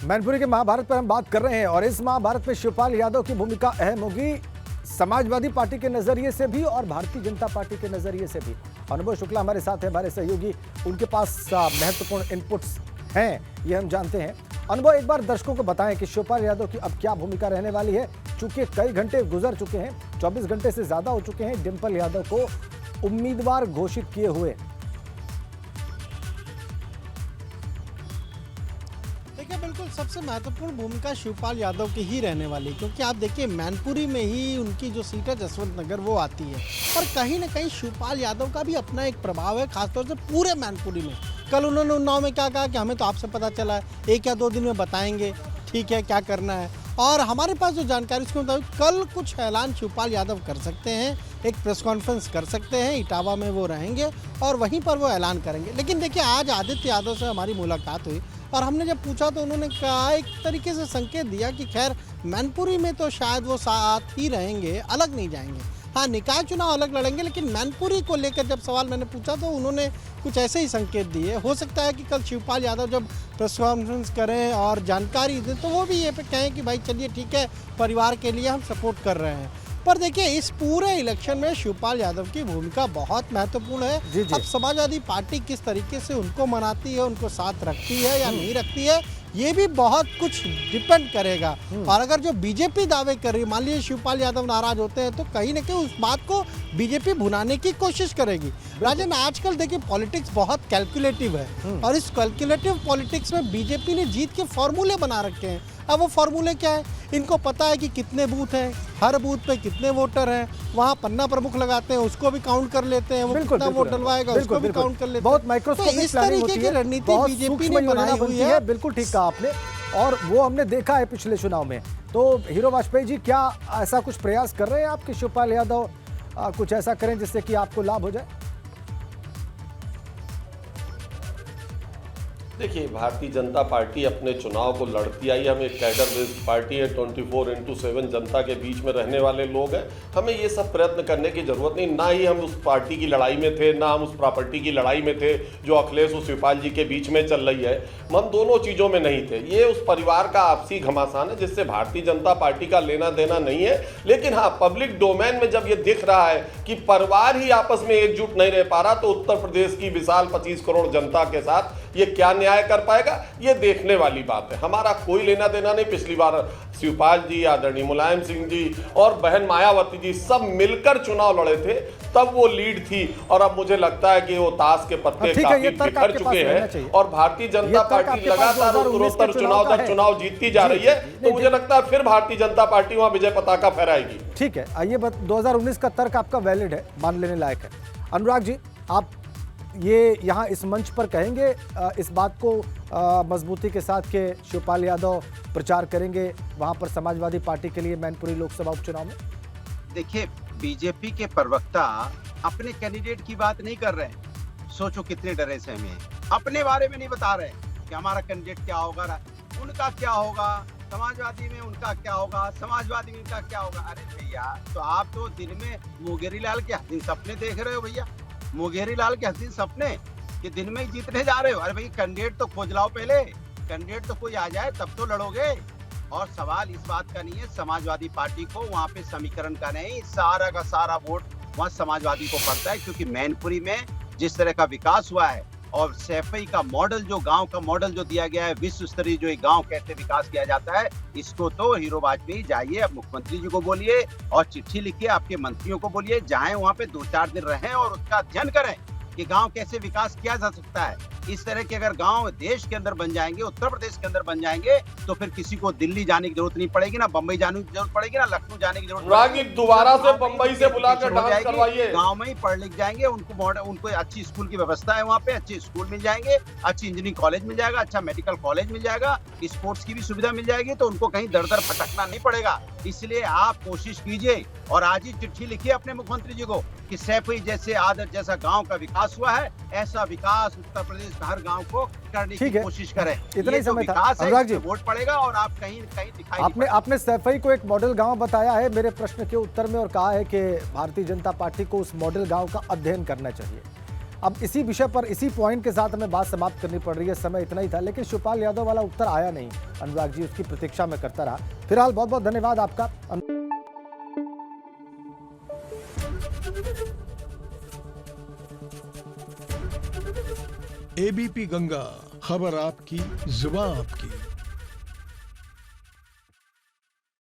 मैनपुरी के महाभारत पर हम बात कर रहे हैं और इस महाभारत में शिवपाल यादव की भूमिका अहम होगी, समाजवादी पार्टी के नजरिए से भी और भारतीय जनता पार्टी के नजरिए से भी। अनुभव शुक्ला हमारे साथ है, हमारे सहयोगी, उनके पास महत्वपूर्ण इनपुट्स हैं, ये हम जानते हैं। अनुभव, एक बार दर्शकों को बताएं कि शिवपाल यादव की अब क्या भूमिका रहने वाली है, चूंकि कई घंटे गुजर चुके हैं, 24 घंटे से ज्यादा हो चुके हैं डिंपल यादव को उम्मीदवार घोषित किए हुए। देखिए, बिल्कुल सबसे महत्वपूर्ण भूमिका शिवपाल यादव की ही रहने वाली, क्योंकि आप देखिए मैनपुरी में ही उनकी जो सीट है जसवंत नगर वो आती है और कहीं ना कहीं शिवपाल यादव का भी अपना एक प्रभाव है, खासतौर से पूरे मैनपुरी में। कल उन्होंने उन्नाव में क्या कहा कि हमें तो आपसे पता चला है, 1 या 2 दिन में बताएंगे, ठीक है क्या करना है। और हमारे पास जो जानकारी उसके मुताबिक कल कुछ ऐलान शिवपाल यादव कर सकते हैं, एक प्रेस कॉन्फ्रेंस कर सकते हैं, इटावा में वो रहेंगे और वहीं पर वो ऐलान करेंगे। लेकिन देखिए, आज आदित्य यादव से हमारी मुलाकात हुई और हमने जब पूछा तो उन्होंने कहा, एक तरीके से संकेत दिया कि खैर मैनपुरी में तो शायद वो साथ ही रहेंगे, अलग नहीं जाएंगे। हाँ, निकाय चुनाव अलग लड़ेंगे, लेकिन मैनपुरी को लेकर जब सवाल मैंने पूछा तो उन्होंने कुछ ऐसे ही संकेत दिए। हो सकता है कि कल शिवपाल यादव जब प्रेस कॉन्फ्रेंस करें और जानकारी दें तो वो भी ये कहें कि भाई चलिए ठीक है, परिवार के लिए हम सपोर्ट कर रहे हैं। पर देखिए, इस पूरे इलेक्शन में शिवपाल यादव की भूमिका बहुत महत्वपूर्ण है। अब समाजवादी पार्टी किस तरीके से उनको मनाती है, उनको साथ रखती है या नहीं रखती है, ये भी बहुत कुछ डिपेंड करेगा। और अगर जो बीजेपी दावे कर रही है, मान लीजिए शिवपाल यादव नाराज होते हैं, तो कहीं ना कहीं उस बात को बीजेपी भुनाने की कोशिश करेगी। राजन, आजकल देखिए पॉलिटिक्स बहुत कैलकुलेटिव है और इस कैलकुलेटिव पॉलिटिक्स में बीजेपी ने जीत के फॉर्मूले बना रखे हैं। अब वो फॉर्मूले क्या है? इनको पता है कि कितने बूथ हैं, हर बूथ पे कितने वोटर हैं, वहाँ पन्ना प्रमुख लगाते हैं, उसको भी काउंट कर लेते हैं, वो कितना वोट डलवाएगा उसको भी काउंट कर लेते हैं। बहुत माइक्रोस्कोपिक प्लानिंग होती है, रणनीति बीजेपी ने बनाई हुई है। बिल्कुल ठीक कहा आपने, और वो हमने देखा है पिछले चुनाव में। तो हीरो वाजपेयी जी, क्या ऐसा कुछ प्रयास कर रहे हैं आप कि शिवपाल यादव कुछ ऐसा करें जिससे कि आपको लाभ हो जाए? देखिए, भारतीय जनता पार्टी अपने चुनाव को लड़ती आई। हम एक कैडर बेस्ड पार्टी है, 24/7 जनता के बीच में रहने वाले लोग हैं। हमें ये सब प्रयत्न करने की जरूरत नहीं। ना ही हम उस पार्टी की लड़ाई में थे, ना हम उस प्रॉपर्टी की लड़ाई में थे जो अखिलेश और शिवपाल जी के बीच में चल रही है। हम दोनों चीज़ों में नहीं थे। ये उस परिवार का आपसी घमासान है जिससे भारतीय जनता पार्टी का लेना देना नहीं है। लेकिन हाँ, पब्लिक डोमेन में जब ये दिख रहा है कि परिवार ही आपस में एकजुट नहीं रह पा रहा, तो उत्तर प्रदेश की विशाल 25 करोड़ जनता के साथ ये क्या न्याय कर पाएगा, ये देखने वाली बात है। हमारा कोई लेना देना नहीं। पिछली बार शिवपाल जी, आदरणीय मुलायम सिंह जी और बहन मायावती जी सब मिलकर चुनाव लड़े थे, तब वो लीड थी। और अब मुझे लगता है कि वो ताश के पत्ते काफी बिखर चुके हैं और भारतीय जनता पार्टी लगातार उत्तरोत्तर चुनाव दर चुनाव जीतती जा रही है। तो मुझे लगता है फिर भारतीय जनता पार्टी वहां विजय पताका फहराएगी। ठीक है, आइए 2019 का तर्क आपका वैलिड है, मान लेने लायक है। अनुराग जी, आप ये यहाँ इस मंच पर कहेंगे इस बात को मजबूती के साथ कि शिवपाल यादव प्रचार करेंगे वहाँ पर समाजवादी पार्टी के लिए मैनपुरी लोकसभा उपचुनाव में? देखिए, बीजेपी के प्रवक्ता अपने कैंडिडेट की बात नहीं कर रहे हैं। सोचो कितने डरे से हमें, अपने बारे में नहीं बता रहे कि हमारा कैंडिडेट क्या होगा, उनका क्या होगा, समाजवादी में उनका क्या होगा, समाजवादी में उनका क्या होगा। अरे भैया, तो आप तो दिन में मुंगेरी लाल के हसीन सपने देख रहे हो भैया, मुंगेरी लाल के हसीन सपने कि दिन में ही जीतने जा रहे हो। अरे भाई, कैंडिडेट तो खोज लाओ, पहले कैंडिडेट तो कोई आ जाए तब तो लड़ोगे। और सवाल इस बात का नहीं है समाजवादी पार्टी को वहाँ पे समीकरण का नहीं, सारा का सारा वोट वहाँ समाजवादी को पड़ता है, क्योंकि मैनपुरी में जिस तरह का विकास हुआ है और सैफई का मॉडल, जो गांव का मॉडल जो दिया गया है, विश्व स्तरीय जो एक गांव कैसे विकास किया जाता है, इसको तो हीरो वाजपेयी जाइए, अब मुख्यमंत्री जी को बोलिए और चिट्ठी लिखिए, आपके मंत्रियों को बोलिए, जाएं वहां पे 2-4 दिन रहें और उसका अध्ययन करें कि गांव कैसे विकास किया जा सकता है। इस तरह के अगर गांव देश के अंदर बन जाएंगे, उत्तर प्रदेश के अंदर बन जाएंगे, तो फिर किसी को दिल्ली जाने की जरूरत नहीं पड़ेगी, ना बम्बई जाने की जरूरत पड़ेगी, ना लखनऊ जाने की जरूरत पड़ेगी। दोबारा से बम्बई से बुलाकर डांस करवाइए। गांव में ही पढ़ लिख जाएंगे, उनको अच्छी स्कूल की व्यवस्था है, वहाँ पे अच्छे स्कूल मिल जाएंगे, अच्छी इंजीनियरिंग कॉलेज मिल जाएगा, अच्छा मेडिकल कॉलेज मिल जाएगा, स्पोर्ट्स की भी सुविधा मिल जाएगी, तो उनको कहीं दर दर भटकना नहीं पड़ेगा। इसलिए आप कोशिश कीजिए और आज ही चिट्ठी लिखिए अपने मुख्यमंत्री जी को कि सैफई जैसे आदत जैसा गांव का विकास हुआ है, ऐसा विकास उत्तर प्रदेश का हर गांव को करने की कोशिश करें। इतना ही समय था। अनुराग जी, वोट पड़ेगा और आप कहीं कहीं दिखाई आपने सैफई को एक मॉडल गांव बताया है मेरे प्रश्न के उत्तर में और कहा है कि भारतीय जनता पार्टी को उस मॉडल गांव का अध्ययन करना चाहिए। अब इसी विषय पर इसी पॉइंट के साथ हमें बात समाप्त करनी पड़ रही है, समय इतना ही था, लेकिन शिवपाल यादव वाला उत्तर आया नहीं। अनुराग जी उसकी प्रतीक्षा में करता रहा। फिलहाल बहुत बहुत धन्यवाद आपका। एबीपी गंगा, खबर आपकी, जुबान आपकी।